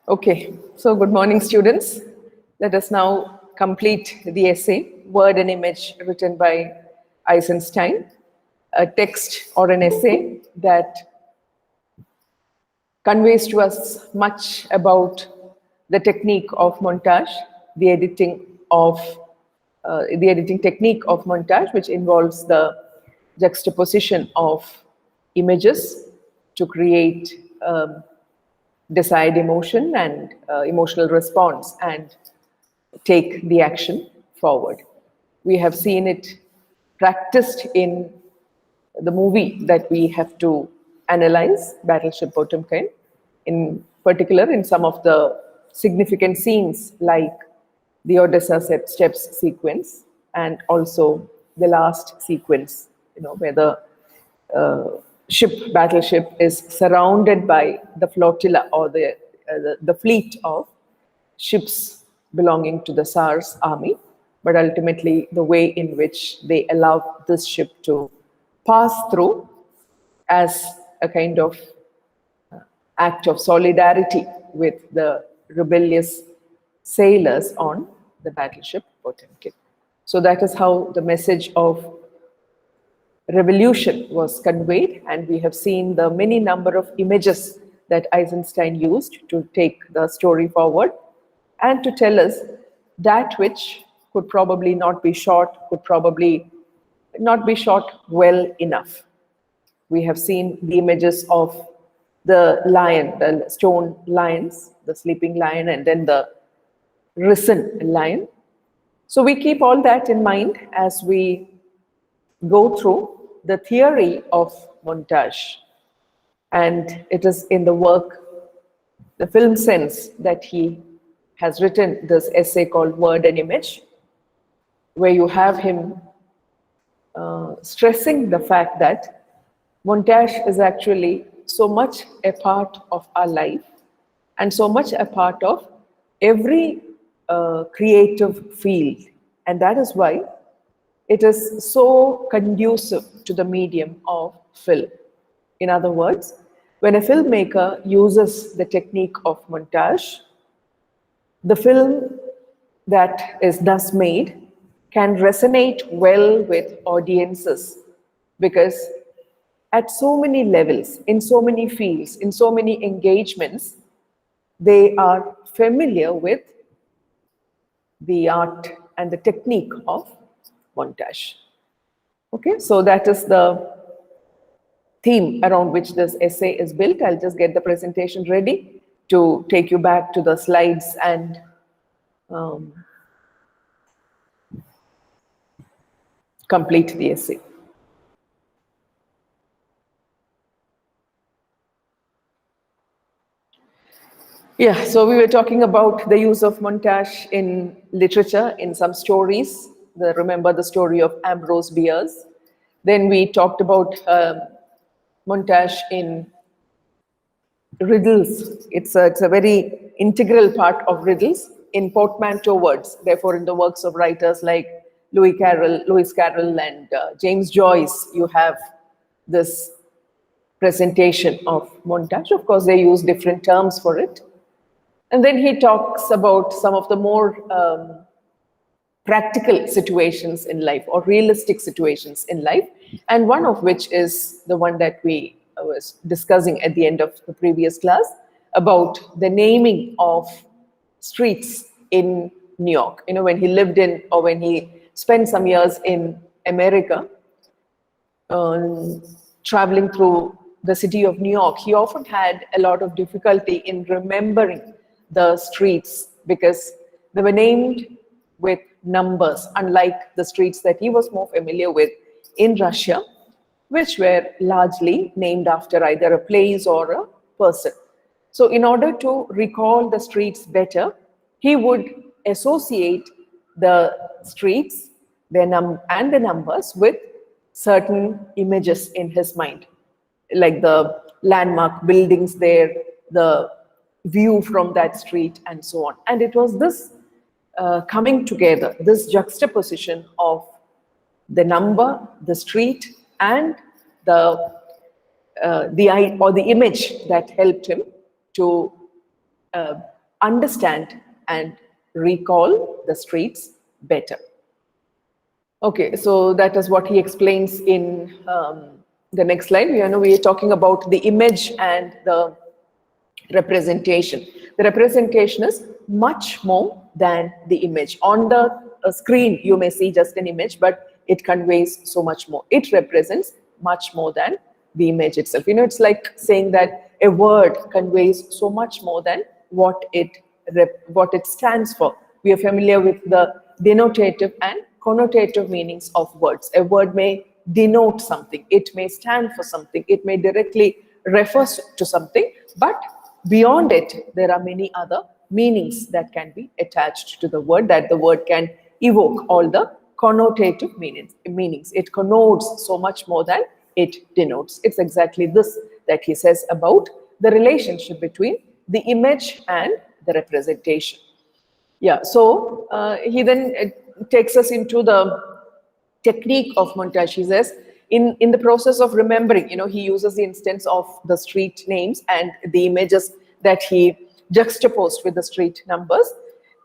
Okay, so good morning, students. Let us now complete the essay, Word and Image, written by Eisenstein, a text or an essay that conveys to us much about the technique of montage, the editing of the editing technique of montage, which involves the juxtaposition of images to create desired emotion and emotional response and take the action forward. We have seen it practiced in the movie that we have to analyze, Battleship Potemkin, in particular in some of the significant scenes like the Odessa steps sequence and also the last sequence, where the battleship is surrounded by the flotilla or the fleet of ships belonging to the Tsar's army, but ultimately the way in which they allow this ship to pass through as a kind of act of solidarity with the rebellious sailors on the battleship Potemkin. So that is how the message of revolution was conveyed, and we have seen the many number of images that Eisenstein used to take the story forward and to tell us that which could probably not be shot, could probably not be shot well enough. We have seen the images of the lion, the stone lions, the sleeping lion, and then the risen lion. So we keep all that in mind as we go through the theory of montage. And it is in the work, The Film Sense, that he has written this essay called Word and Image, where you have him stressing the fact that montage is actually so much a part of our life and so much a part of every creative field. And that is why it is so conducive to the medium of film. In other words, when a filmmaker uses the technique of montage, the film that is thus made can resonate well with audiences because at so many levels, in so many fields, in so many engagements, they are familiar with the art and the technique of montage. Okay, so that is the theme around which this essay is built. I'll just get the presentation ready to take you back to the slides and complete the essay. Yeah, so we were talking about the use of montage in literature, in some stories. Remember the story of Ambrose Bierce. Then we talked about montage in riddles. It's a very integral part of riddles in portmanteau words. Therefore, in the works of writers like Lewis Carroll and James Joyce, you have this presentation of montage. Of course, they use different terms for it. And then he talks about some of the more practical situations in life or realistic situations in life, and one of which is the one that we was discussing at the end of the previous class about the naming of streets in New York. When he lived in, or when he spent some years in America, traveling through the city of New York, he often had a lot of difficulty in remembering the streets because they were named with numbers, unlike the streets that he was more familiar with in Russia, which were largely named after either a place or a person. So in order to recall the streets better, he would associate the streets and the numbers with certain images in his mind, like the landmark buildings there, the view from that street, and so on. And it was this coming together, this juxtaposition of the number, the street, and the image that helped him to understand and recall the streets better. Okay, so that is what he explains in the next slide. We are talking about the image and the representation. The representation is much more than the image. On the screen, you may see just an image, but it conveys so much more. It represents much more than the image itself. It's like saying that a word conveys so much more than what it stands for. We are familiar with the denotative and connotative meanings of words. A word may denote something, it may stand for something, it may directly refer to something, but beyond it, there are many other meanings that can be attached to the word, that the word can evoke all the connotative meanings. It connotes so much more than it denotes. It's exactly this that he says about the relationship between the image and the representation. Yeah, so he then takes us into the technique of montage. He says, in the process of remembering, he uses the instance of the street names and the images that he juxtaposed with the street numbers.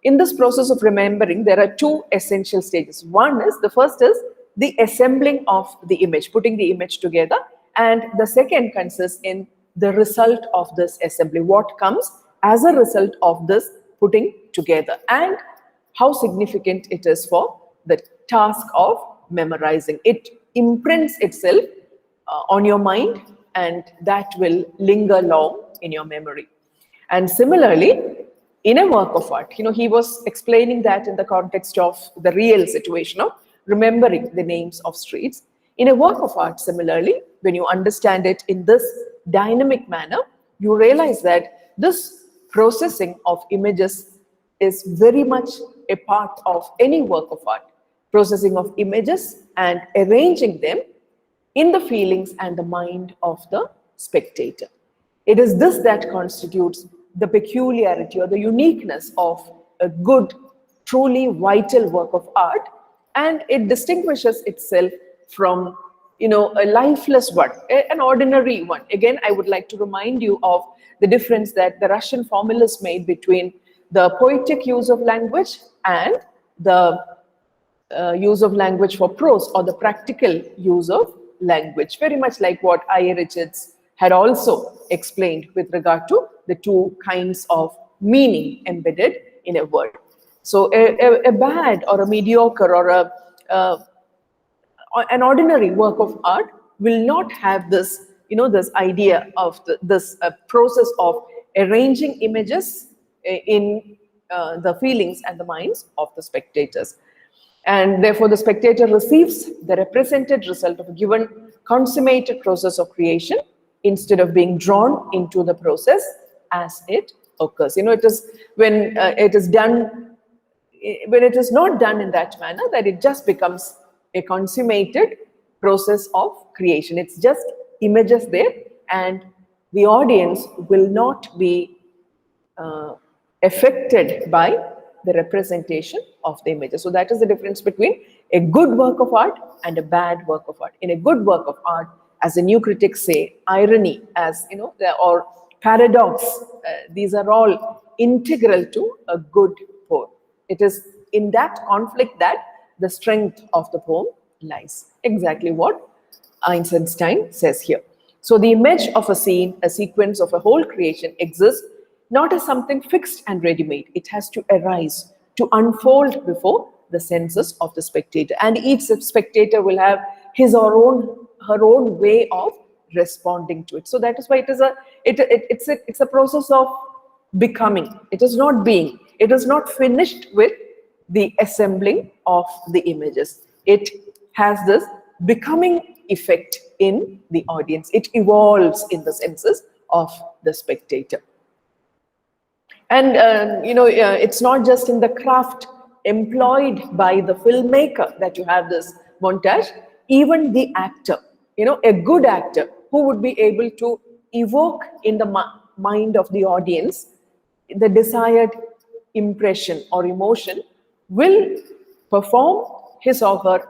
In this process of remembering, there are two essential stages. The first is the assembling of the image, putting the image together, and the second consists in the result of this assembly, what comes as a result of this putting together, and how significant it is for the task of memorizing. It imprints itself on your mind, and that will linger long in your memory. And similarly, in a work of art, he was explaining that in the context of the real situation of remembering the names of streets. In a work of art, similarly, when you understand it in this dynamic manner, you realize that this processing of images is very much a part of any work of art. Processing of images and arranging them in the feelings and the mind of the spectator. It is this that constitutes the peculiarity or the uniqueness of a good, truly vital work of art, and it distinguishes itself from a lifeless one, an ordinary one. Again, I would like to remind you of the difference that the Russian formalists made between the poetic use of language and the use of language for prose, or the practical use of language, very much like what I. Richards had also explained with regard to the two kinds of meaning embedded in a word. So a bad or a mediocre or an ordinary work of art will not have this, this idea of this process of arranging images in the feelings and the minds of the spectators. And therefore, the spectator receives the represented result of a given consummated process of creation instead of being drawn into the process as it occurs. It is when it is done, when it is not done in that manner, that it just becomes a consummated process of creation. It's just images there, and the audience will not be affected by the representation of the images. So that is the difference between a good work of art and a bad work of art. In a good work of art, as the new critics say, irony, as or paradox, these are all integral to a good poem. It is in that conflict that the strength of the poem lies. Exactly what Eisenstein says here. So the image of a scene, a sequence of a whole creation exists not as something fixed and ready-made. It has to arise, to unfold before the senses of the spectator. And each spectator will have his or her own way of responding to it. So that is why it's a process of becoming. It is not being. It is not finished with the assembling of the images. It has this becoming effect in the audience. It evolves in the senses of the spectator. And it's not just in the craft employed by the filmmaker that you have this montage. Even the actor, a good actor who would be able to evoke in the mind of the audience the desired impression or emotion, will perform his or her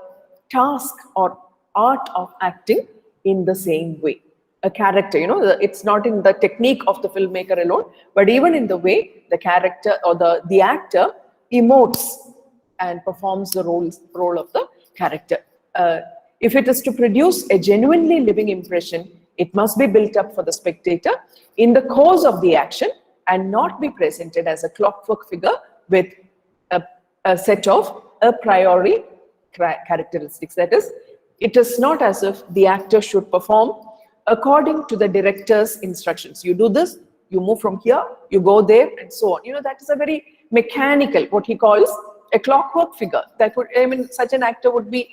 task or art of acting in the same way. a character, it's not in the technique of the filmmaker alone, but even in the way the character or the actor emotes and performs the role of the character. If it is to produce a genuinely living impression, it must be built up for the spectator in the course of the action and not be presented as a clockwork figure with a set of a priori characteristics. That is, it is not as if the actor should perform according to the director's instructions. You do this, you move from here, you go there, and so on. That is a very mechanical, what he calls a clockwork figure. That would, such an actor would be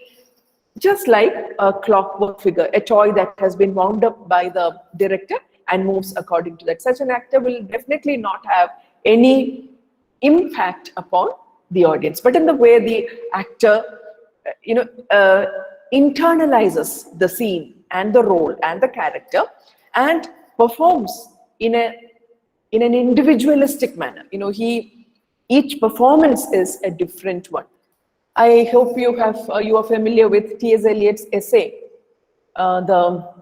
just like a clockwork figure, a toy that has been wound up by the director and moves according to that. Such an actor will definitely not have any impact upon the audience. But in the way the actor, internalizes the scene and the role and the character and performs in an individualistic manner. Each performance is a different one. I hope you are familiar with T.S. Eliot's essay, The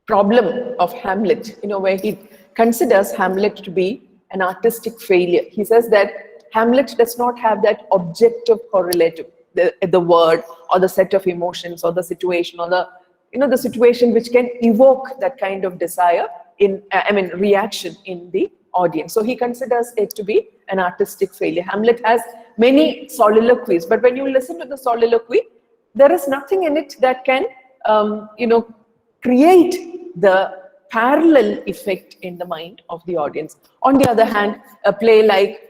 Problem of Hamlet, where he considers Hamlet to be an artistic failure. He says that Hamlet does not have that objective correlative, the word or the set of emotions or the situation or the situation which can evoke that kind of desire reaction in the audience. So he considers it to be an artistic failure. Hamlet has many soliloquies, but when you listen to the soliloquy, there is nothing in it that can, create the parallel effect in the mind of the audience. On the other hand, a play like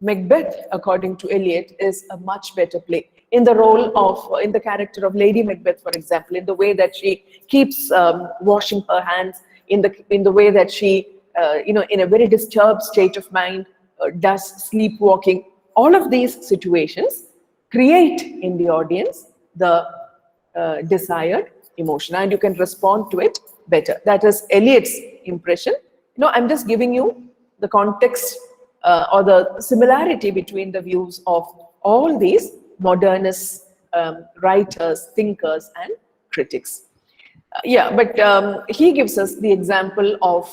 Macbeth, according to Eliot, is a much better play. In the character of Lady Macbeth, for example, in the way that she keeps washing her hands, in the way that she, in a very disturbed state of mind, does sleepwalking. All of these situations create in the audience the desired emotion, and you can respond to it better. That is Eliot's impression. I'm just giving you the context or the similarity between the views of all these modernist writers, thinkers, and critics. But he gives us the example of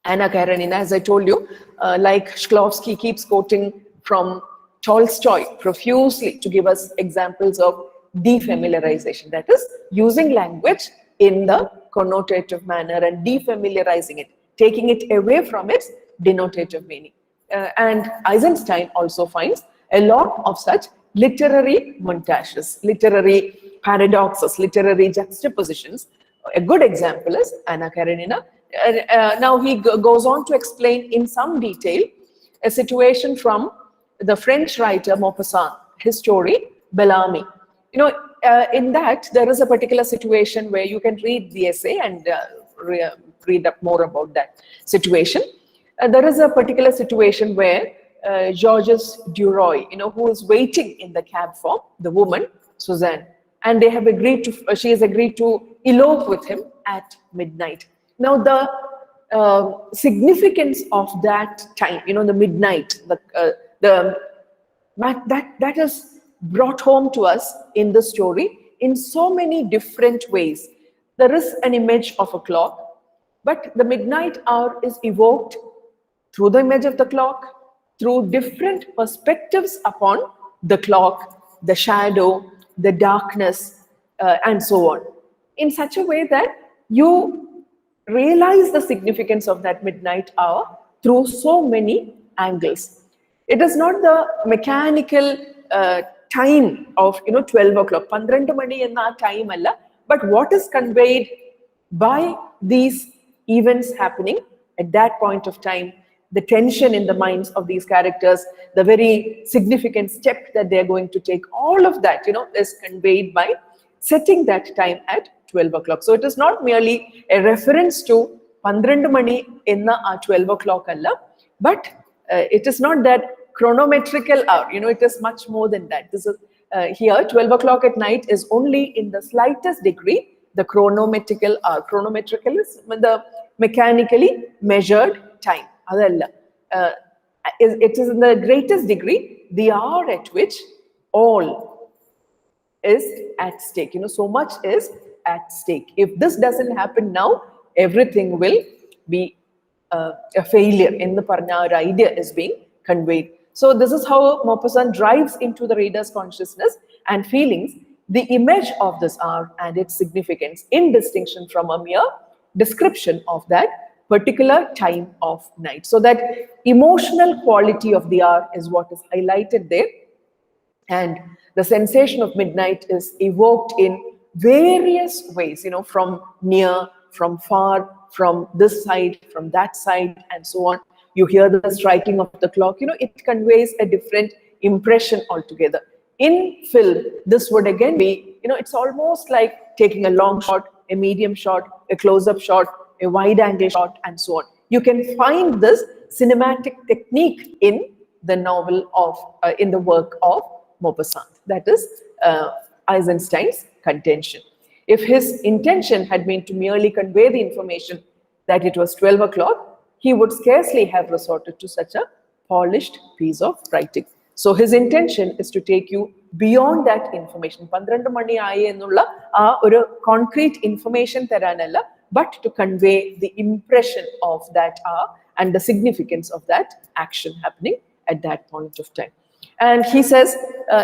Anna Karenina. As I told you, like Shklovsky keeps quoting from Tolstoy profusely to give us examples of defamiliarization. That is, using language in the connotative manner and defamiliarizing it, taking it away from its denotative meaning. And Eisenstein also finds a lot of such literary montages, literary paradoxes, literary juxtapositions. A good example is Anna Karenina. Now he goes on to explain in some detail a situation from the French writer Maupassant, his story Bellamy. In that there is a particular situation where you can read the essay and read up more about that situation. There is a particular situation where Georges Duroy, who is waiting in the cab for the woman Suzanne, and she has agreed to elope with him at midnight. Now the significance of that time, the midnight, that is brought home to us in the story in so many different ways. There is an image of a clock, but the midnight hour is evoked through the image of the clock, through different perspectives upon the clock, the shadow, the darkness, and so on, in such a way that you realize the significance of that midnight hour through so many angles. It is not the mechanical time of 12 o'clock, 12 mani enna time alla, but what is conveyed by these events happening at that point of time, the tension in the minds of these characters, the very significant step that they're going to take, all of that, is conveyed by setting that time at 12 o'clock. So it is not merely a reference to 12 mani enna 12 o'clock alla, but it is not that chronometrical hour, it is much more than that. This is here 12 o'clock at night is only in the slightest degree the chronometrical hour. Chronometrical is the mechanically measured time. It is in the greatest degree the hour at which all is at stake. So much is at stake. If this doesn't happen now, everything will be a failure. In the parna, our idea is being conveyed. So this is how Maupassant drives into the reader's consciousness and feelings the image of this hour and its significance, in distinction from a mere description of that particular time of night. So that emotional quality of the hour is what is highlighted there. And the sensation of midnight is evoked in various ways, from near, from far, from this side, from that side, and so on. You hear the striking of the clock, it conveys a different impression altogether. In film, this would again be, it's almost like taking a long shot, a medium shot, a close-up shot, a wide-angle shot, and so on. You can find this cinematic technique in the novel of, in the work of Maupassant. That is Eisenstein's contention. If his intention had been to merely convey the information that it was 12 o'clock, he would scarcely have resorted to such a polished piece of writing. So his intention is to take you beyond that information. 12 mani aayi ennulla oru concrete information tharanalla, but to convey the impression of that hour and the significance of that action happening at that point of time. And he says,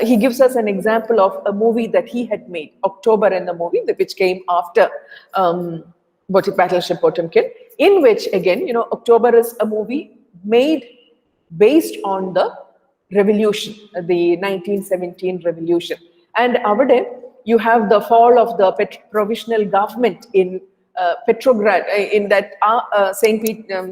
he gives us an example of a movie that he had made, October in the movie, which came after Battleship Potemkin, in which again, October is a movie made based on the revolution, the 1917 revolution. And avade, you have the fall of the provisional government in Petrograd, in that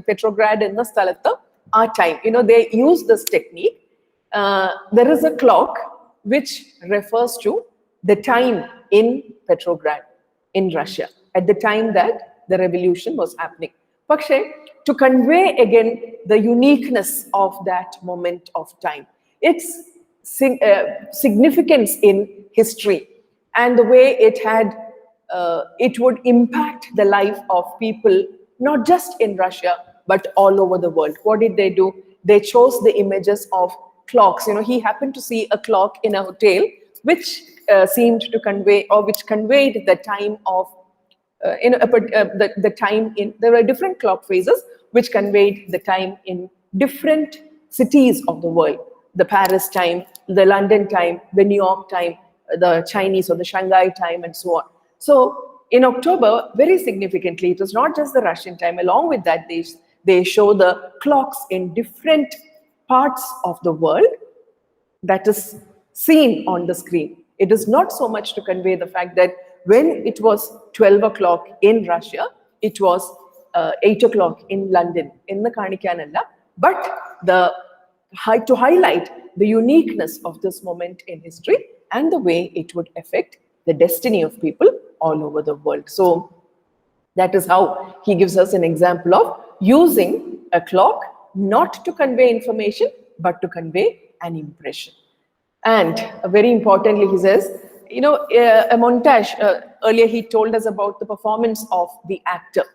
Petrograd in the Sthalatha, our time. They use this technique. There is a clock which refers to the time in Petrograd, in Russia, at the time that the revolution was happening. Pakshe, to convey again the uniqueness of that moment of time, its significance in history, and the way it would impact the life of people, not just in Russia, but all over the world. What did they do? They chose the images of clocks. He happened to see a clock in a hotel, which seemed to convey, or which conveyed the time of, the time in, there were different clock phases which conveyed the time in different cities of the world. The Paris time, the London time, the New York time, the Chinese or the Shanghai time, and so on. So in October, very significantly, it was not just the Russian time. Along with that, they show the clocks in different parts of the world that is seen on the screen. It is not so much to convey the fact that when it was 12 o'clock in Russia, it was 8 o'clock in London, in the Kanikanalla, but to highlight the uniqueness of this moment in history and the way it would affect the destiny of people all over the world. So that is how he gives us an example of using a clock not to convey information, but to convey an impression. And very importantly, he says, a montage, earlier he told us about the performance of the actor.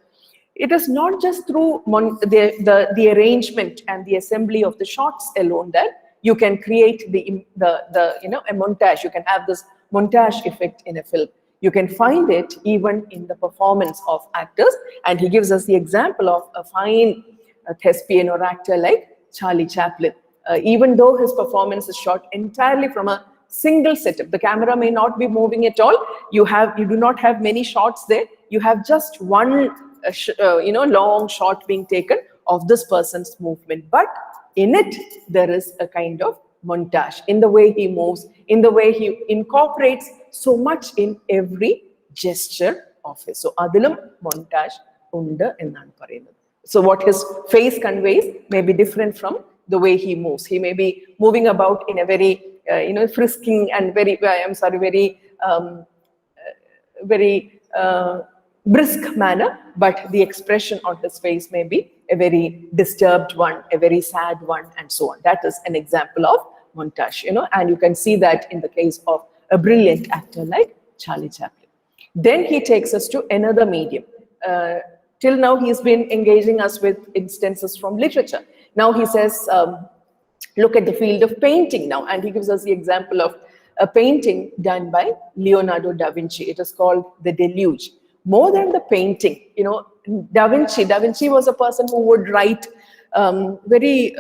It is not just through the arrangement and the assembly of the shots alone that you can create a montage. You can have this montage effect in a film. You can find it even in the performance of actors. And he gives us the example of a fine thespian or actor like Charlie Chaplin. Even though his performance is shot entirely from a single setup, the camera may not be moving at all. You do not have many shots there. You have just one long shot being taken of this person's movement. But in it, there is a kind of montage in the way he moves, in the way he incorporates so much in every gesture of his. So adilum montage undu ennan parayunnathu. So what his face conveys may be different from the way he moves. He may be moving about in a very frisking and very brisk manner, but the expression on his face may be a very disturbed one, a very sad one, and so on. That is an example of montage, and you can see that in the case of a brilliant actor like Charlie Chaplin. Then he takes us to another medium. Till now, he's been engaging us with instances from literature. Now he says, look at the field of painting now, and he gives us the example of a painting done by Leonardo da Vinci. It is called The Deluge. More than the painting, Da Vinci was a person who would write very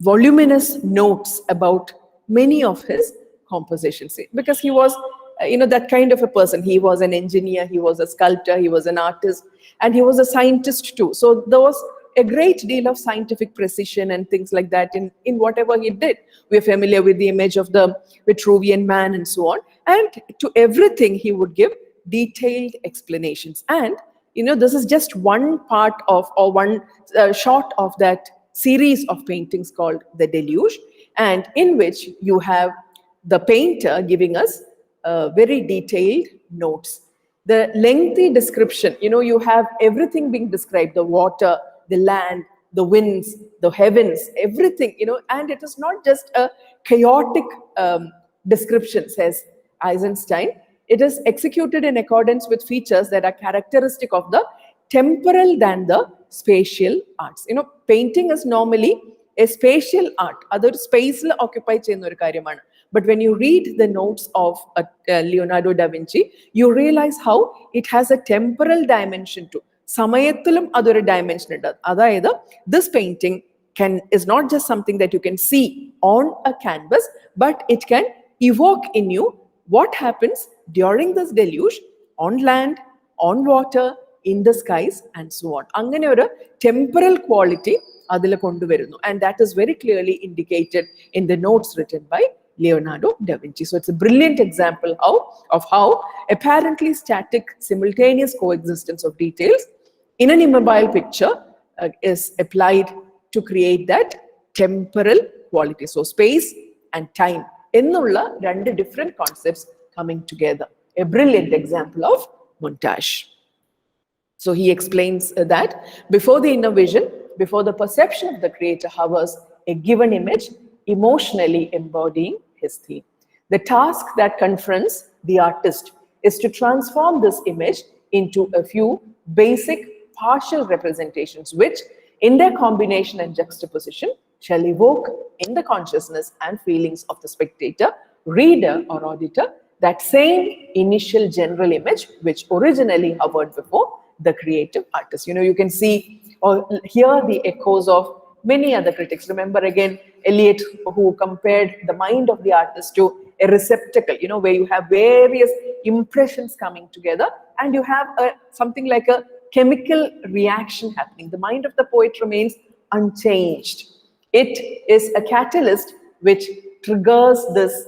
voluminous notes about many of his compositions, because he was that kind of a person. He was an engineer, he was a sculptor, he was an artist, and he was a scientist too. So there was a great deal of scientific precision and things like that in whatever he did. We're familiar with the image of the Vitruvian Man and so on. And to everything he would give detailed explanations. And this is just one part of, or one shot of that series of paintings called The Deluge, and in which you have the painter giving us very detailed notes. The lengthy description, you have everything being described, the water, the land, the winds, the heavens, everything, and it is not just a chaotic description, says Eisenstein. It is executed in accordance with features that are characteristic of the temporal than the spatial arts. Painting is normally a spatial art. That space occupy cheyyunna oru karyamanu. But when you read the notes of Leonardo da Vinci, you realize how it has a temporal dimension too. Samayatthilum adoru dimension undu. Adayathu, this painting is not just something that you can see on a canvas, but it can evoke in you what happens during this deluge on land, on water, in the skies, and so on. Angane oru temporal quality adile konduvarunnu, and that is very clearly indicated in the notes written by Leonardo da Vinci. So it's a brilliant example of how apparently static simultaneous coexistence of details in an immobile picture is applied to create that temporal quality. So space and time ennulla rendu different concepts coming together. A brilliant example of montage. So he explains that before the inner vision, before the perception of the creator hovers a given image, emotionally embodying his theme. The task that confronts the artist is to transform this image into a few basic partial representations, which in their combination and juxtaposition shall evoke in the consciousness and feelings of the spectator, reader or auditor that same initial general image which originally hovered before the creative artist. You can see or hear the echoes of many other critics. Remember again Eliot, who compared the mind of the artist to a receptacle, where you have various impressions coming together and you have something like a chemical reaction happening. The mind of the poet remains unchanged. It is a catalyst which triggers this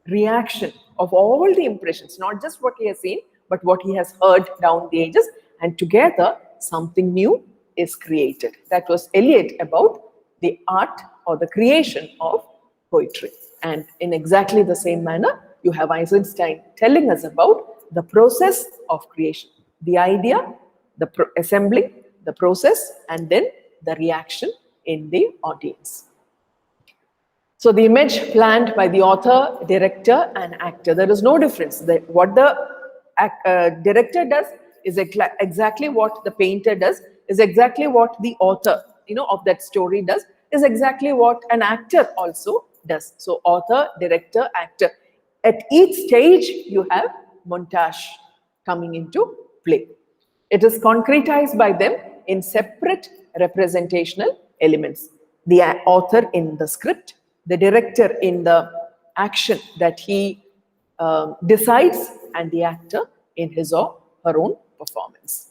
reaction of all the impressions, not just what he has seen, but what he has heard down the ages, and together something new is created. That was Eliot about the art or the creation of poetry. And in exactly the same manner, you have Eisenstein telling us about the process of creation, the idea, the assembling, the process, and then the reaction in the audience. So the image planned by the author, director, and actor, there is no difference. What the director does is exactly what the painter does, is exactly what the author, of that story does, is exactly what an actor also does. So author, director, actor. At each stage, you have montage coming into play. It is concretized by them in separate representational elements. The author in the script, the director in the action that he decides, and the actor in his or her own performance.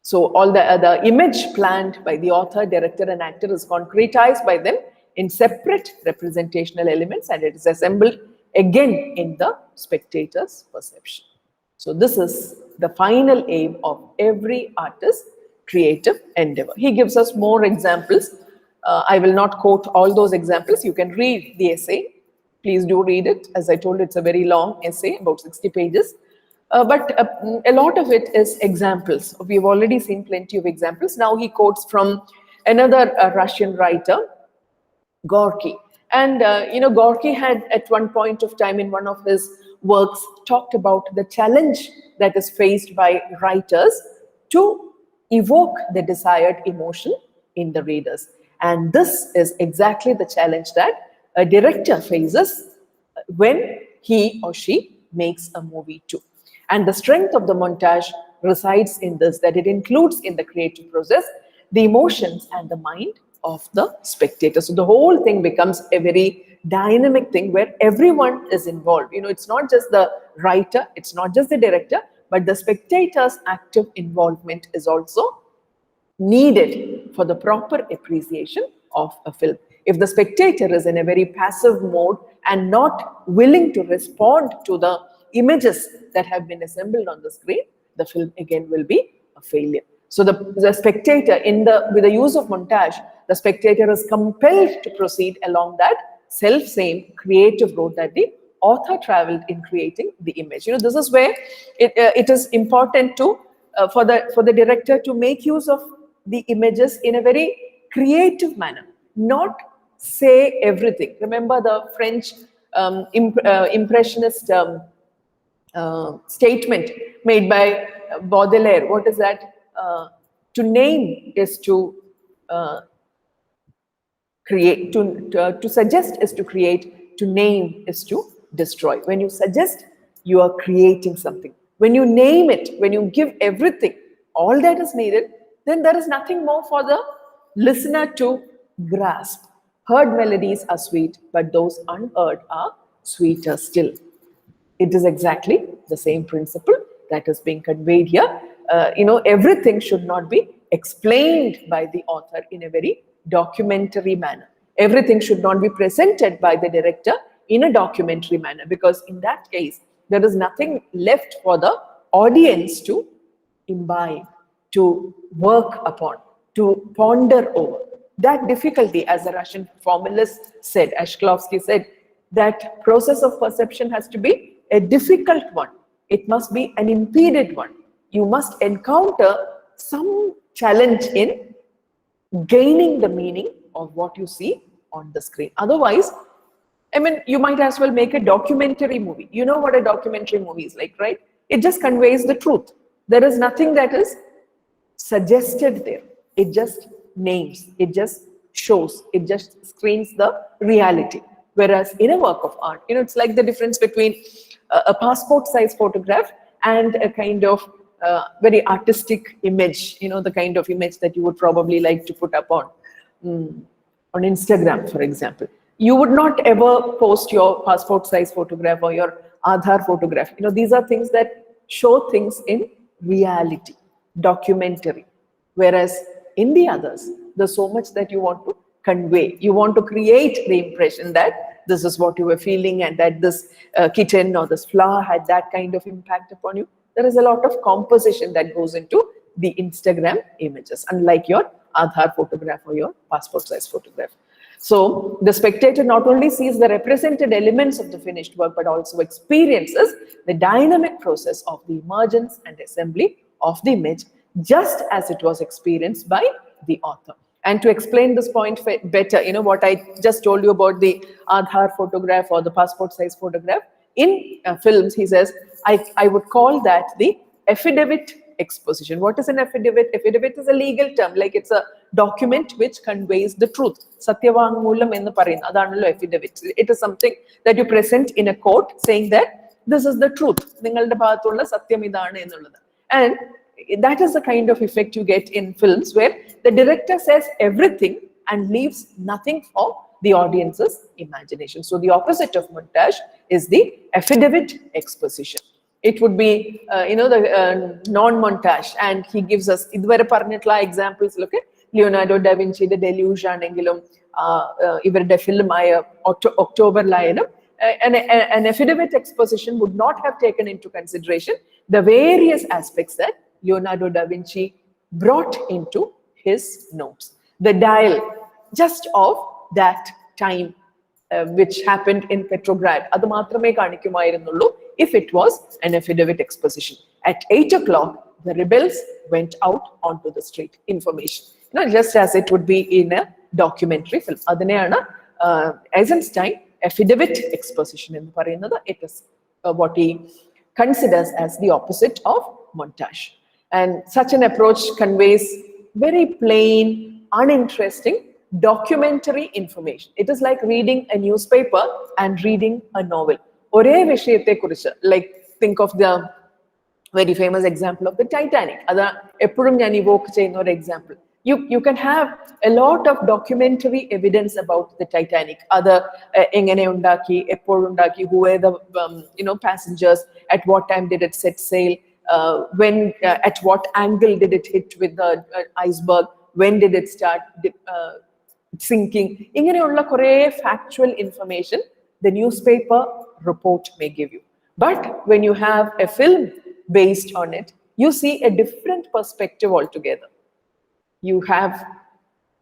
So all the image planned by the author, director, and actor is concretized by them in separate representational elements, and it is assembled again in the spectator's perception. So this is the final aim of every artist's creative endeavor. He gives us more examples. I will not quote all those examples. You can read the essay. Please do read it. As I told, it's a very long essay, about 60 pages. But a lot of it is examples. We've already seen plenty of examples. Now he quotes from another Russian writer, Gorky. And, Gorky had at one point of time in one of his works talked about the challenge that is faced by writers to evoke the desired emotion in the readers. And this is exactly the challenge that a director faces when he or she makes a movie too. And the strength of the montage resides in this, that it includes in the creative process the emotions and the mind of the spectator. So the whole thing becomes a very dynamic thing where everyone is involved. It's not just the writer, it's not just the director, but the spectator's active involvement is also needed for the proper appreciation of a film. If the spectator is in a very passive mode and not willing to respond to the images that have been assembled on the screen, the film again will be a failure. So the spectator, with the use of montage, the spectator is compelled to proceed along that self-same creative road that the author traveled in creating the image. This is where it is important to for the director to make use of the images in a very creative manner, not say everything. Remember the French impressionist statement made by Baudelaire. What is that? To name is to create, to suggest is to create, to name is to destroy. When you suggest, you are creating something. When you name it, when you give everything, all that is needed, then there is nothing more for the listener to grasp. Heard melodies are sweet, but those unheard are sweeter still. It is exactly the same principle that is being conveyed here. Everything should not be explained by the author in a very documentary manner. Everything should not be presented by the director in a documentary manner, because in that case, there is nothing left for the audience to imbibe, to work upon, to ponder over. That difficulty, as the Russian formalist said, Ashkelovsky said, that process of perception has to be a difficult one. It must be an impeded one. You must encounter some challenge in gaining the meaning of what you see on the screen. Otherwise, you might as well make a documentary movie. You know what a documentary movie is like, right? It just conveys the truth. There is nothing that is suggested there. It just names, it just shows, it just screens the reality. Whereas in a work of art, it's like the difference between a passport size photograph and a kind of very artistic image, the kind of image that you would probably like to put up on Instagram, for example. You would not ever post your passport size photograph or your Aadhaar photograph. These are things that show things in reality, documentary. Whereas in the others, there's so much that you want to convey. You want to create the impression that this is what you were feeling and that this kitten or this flower had that kind of impact upon you. There is a lot of composition that goes into the Instagram images, unlike your Aadhaar photograph or your passport size photograph. So the spectator not only sees the represented elements of the finished work, but also experiences the dynamic process of the emergence and assembly of the image, just as it was experienced by the author. And to explain this point better, what I just told you about the Aadhaar photograph or the passport size photograph, in films, he says, I would call that the affidavit exposition. What is an affidavit? Affidavit is a legal term, like it's a document which conveys the truth. Satyavangmulam ennu parayunnu, adanallo affidavit. It is something that you present in a court saying that this is the truth. Ningalde bhagathulla satyam idana ennullathu. And that is the kind of effect you get in films where the director says everything and leaves nothing for the audience's imagination. So the opposite of montage is the affidavit exposition. It would be, the non-montage, and he gives us idvare parnittulla examples. Look at Leonardo da Vinci, the Deluge anengilum, ivarude film aaya October layanam. An affidavit exposition would not have taken into consideration the various aspects that Leonardo da Vinci brought into his notes. The dial just of that time which happened in Petrograd, adu maatrame kanikkumayirunullu if it was an affidavit exposition. At 8 o'clock, the rebels went out onto the street. Information, just as it would be in a documentary film. Adineyana Eisenstein affidavit exposition ennu parayunnathu. It is what he considers as the opposite of montage. And such an approach conveys very plain, uninteresting documentary information. It is like reading a newspaper and reading a novel. ഒരേ വിഷയത്തെക്കുറിച്ച്, like think of the very famous example of the Titanic. Ada eppurum njan evoke cheyna or example. You can have a lot of documentary evidence about the Titanic. Ada engane undaki, eppodu undaki, who were the passengers, at what time did it set sail, when at what angle did it hit with the iceberg, when did it start sinking. Inganeyulla kore factual information the newspaper report may give you. But when you have a film based on it, you see a different perspective altogether. You have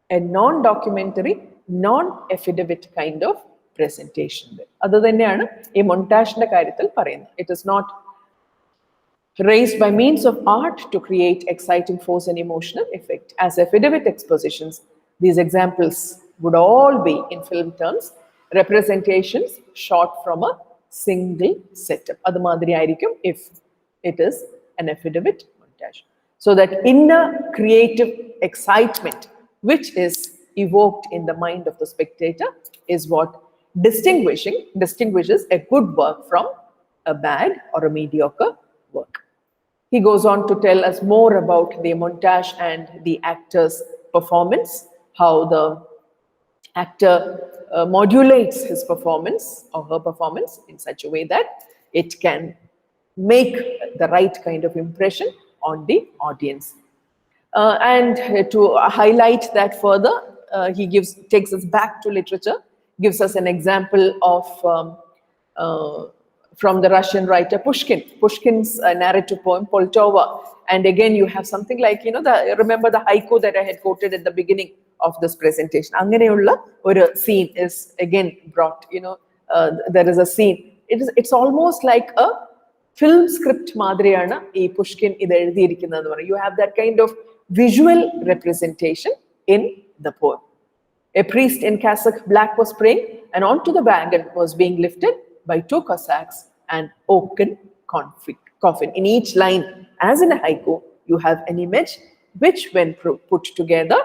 a non-documentary, non-affidavit kind of presentation. Other than a montage it is not raised by means of art to create exciting force and emotional effect. As affidavit expositions, these examples would all be, in film terms, representations shot from a single setup. Adu madiri aayirikkum if it is an affidavit montage. So that inner creative excitement which is evoked in the mind of the spectator is what distinguishes a good work from a bad or a mediocre work. He goes on to tell us more about the montage and the actor's performance, how the actor modulates his performance or her performance in such a way that it can make the right kind of impression on the audience. And to highlight that further, he takes us back to literature, gives us an example of from the Russian writer Pushkin. Pushkin's narrative poem Poltova. And again, you have something like, remember the haiku that I had quoted at the beginning of this presentation. Anganeyulla or scene is again brought, there is a scene. It's almost like a film script madriyana ee Pushkin idu ezhudiyirikkunnathu parayum. You have that kind of visual representation in the poem. A priest in cassock black was praying, and onto the wagon was being lifted by 2 Cossacks and oaken coffin. In each line, as in a haiku, you have an image which, when put together,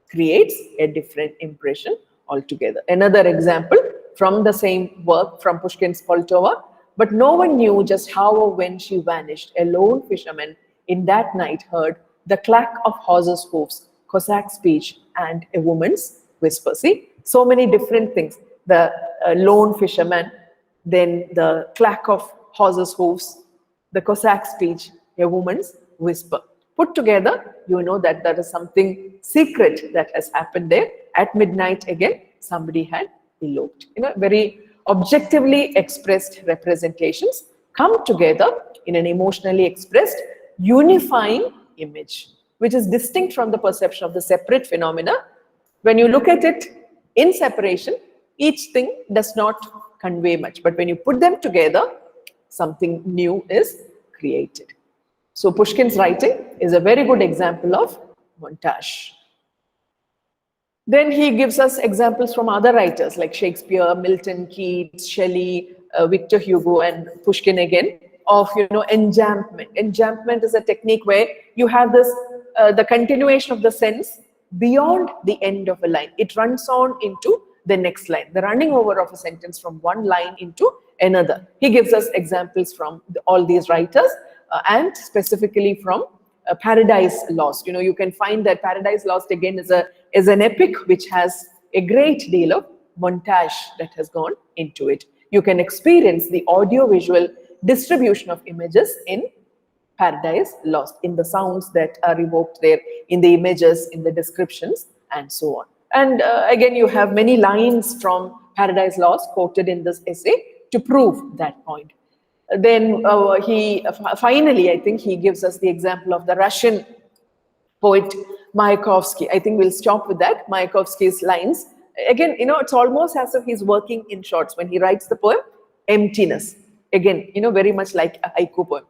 creates a different impression altogether. Another example from the same work from Pushkin's Poltova. But no one knew just how or when she vanished. A lone fisherman in that night heard the clack of horses' hoofs, Cossack speech, and a woman's whisper. See, so many different things. The lone fisherman, then the clack of horses' hoofs, the Cossack speech, a woman's whisper. Put together, you know that there is something secret that has happened there. At midnight, again, somebody had eloped. Very objectively expressed representations come together in an emotionally expressed, unifying image, which is distinct from the perception of the separate phenomena. When you look at it in separation, each thing does not convey much. But when you put them together, something new is created. So Pushkin's writing is a very good example of montage. Then he gives us examples from other writers like Shakespeare, Milton, Keats, Shelley, Victor Hugo, and Pushkin again, of enjambment. Enjambment is a technique where you have this the continuation of the sense beyond the end of a line. It runs on into the next line, the running over of a sentence from one line into another. He gives us examples from all these writers and specifically from Paradise Lost. You can find that Paradise Lost again is an epic which has a great deal of montage that has gone into it. You can experience the audio-visual distribution of images in Paradise Lost, in the sounds that are evoked there, in the images, in the descriptions, and so on. And again, you have many lines from Paradise Lost quoted in this essay to prove that point. Then he finally, I think he gives us the example of the Russian poet Mayakovsky. I think we'll stop with that. Mayakovsky's lines. Again, it's almost as if he's working in shots when he writes the poem, Emptiness. Again, very much like a haiku poem.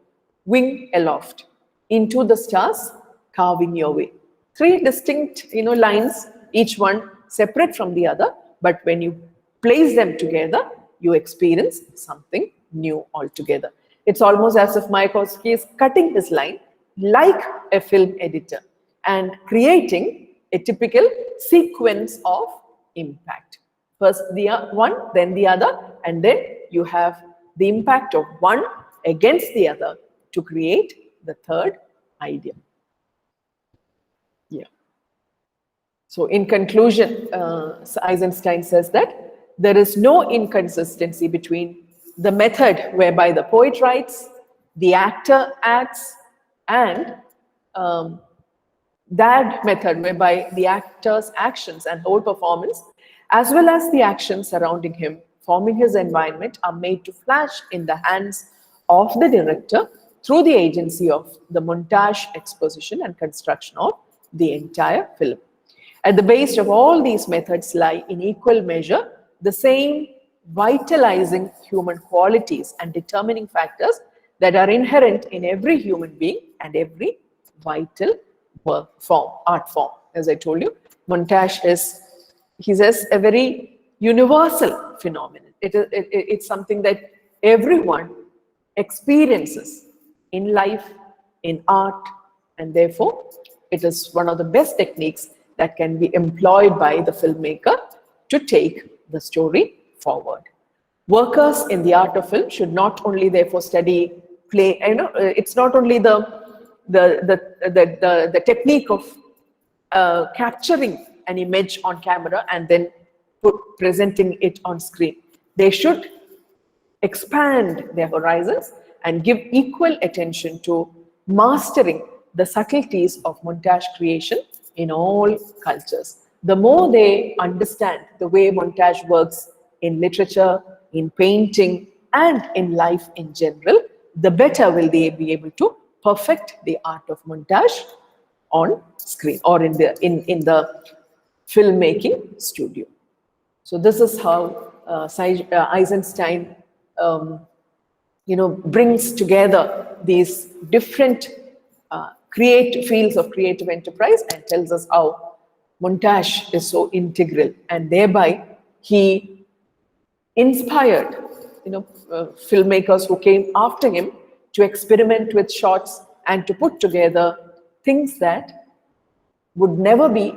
Wing aloft, into the stars, carving your way. 3 distinct, lines, each one separate from the other. But when you place them together, you experience something new altogether. It's almost as if Mayakovsky is cutting his line like a film editor and creating a typical sequence of impact. First the one, then the other, and then you have the impact of one against the other to create the third idea. Yeah. So in conclusion, Eisenstein says that there is no inconsistency between the method whereby the poet writes, the actor acts, and that method whereby the actor's actions and whole performance, as well as the actions surrounding him, forming his environment, are made to flash in the hands of the director through the agency of the montage, exposition, and construction of the entire film. At the base of all these methods lie in equal measure the same vitalizing human qualities and determining factors that are inherent in every human being and every vital work form, art form. As I told you, montage is, he says, a very universal phenomenon. It's something that everyone experiences in life, in art, and therefore it is one of the best techniques that can be employed by the filmmaker to take the story forward. Workers in the art of film should not only therefore study play, it's not only the technique of capturing an image on camera and then presenting it on screen. They should expand their horizons and give equal attention to mastering the subtleties of montage creation in all cultures. The more they understand the way montage works in literature, in painting, and in life in general, the better will they be able to perfect the art of montage on screen or in the filmmaking studio. So this is how Eisenstein brings together these different fields of creative enterprise and tells us how montage is so integral, and thereby he inspired filmmakers who came after him to experiment with shots and to put together things that would never be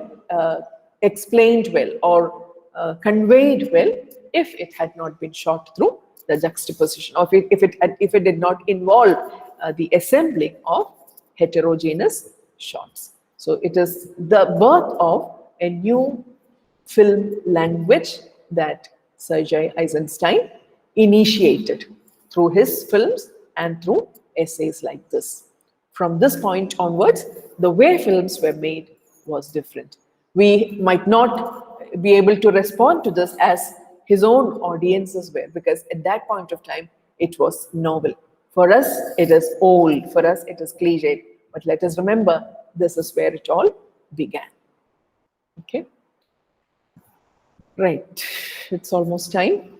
explained well or conveyed well if it had not been shot through the juxtaposition, or if it did not involve the assembling of heterogeneous shots. So it is the birth of a new film language that Sergei Eisenstein initiated through his films and through essays like this. From this point onwards, the way films were made was different. We might not be able to respond to this as his own audiences were, because at that point of time, it was novel. For us, it is old. For us, it is cliched. But let us remember, this is where it all began. Okay? Right. It's almost time.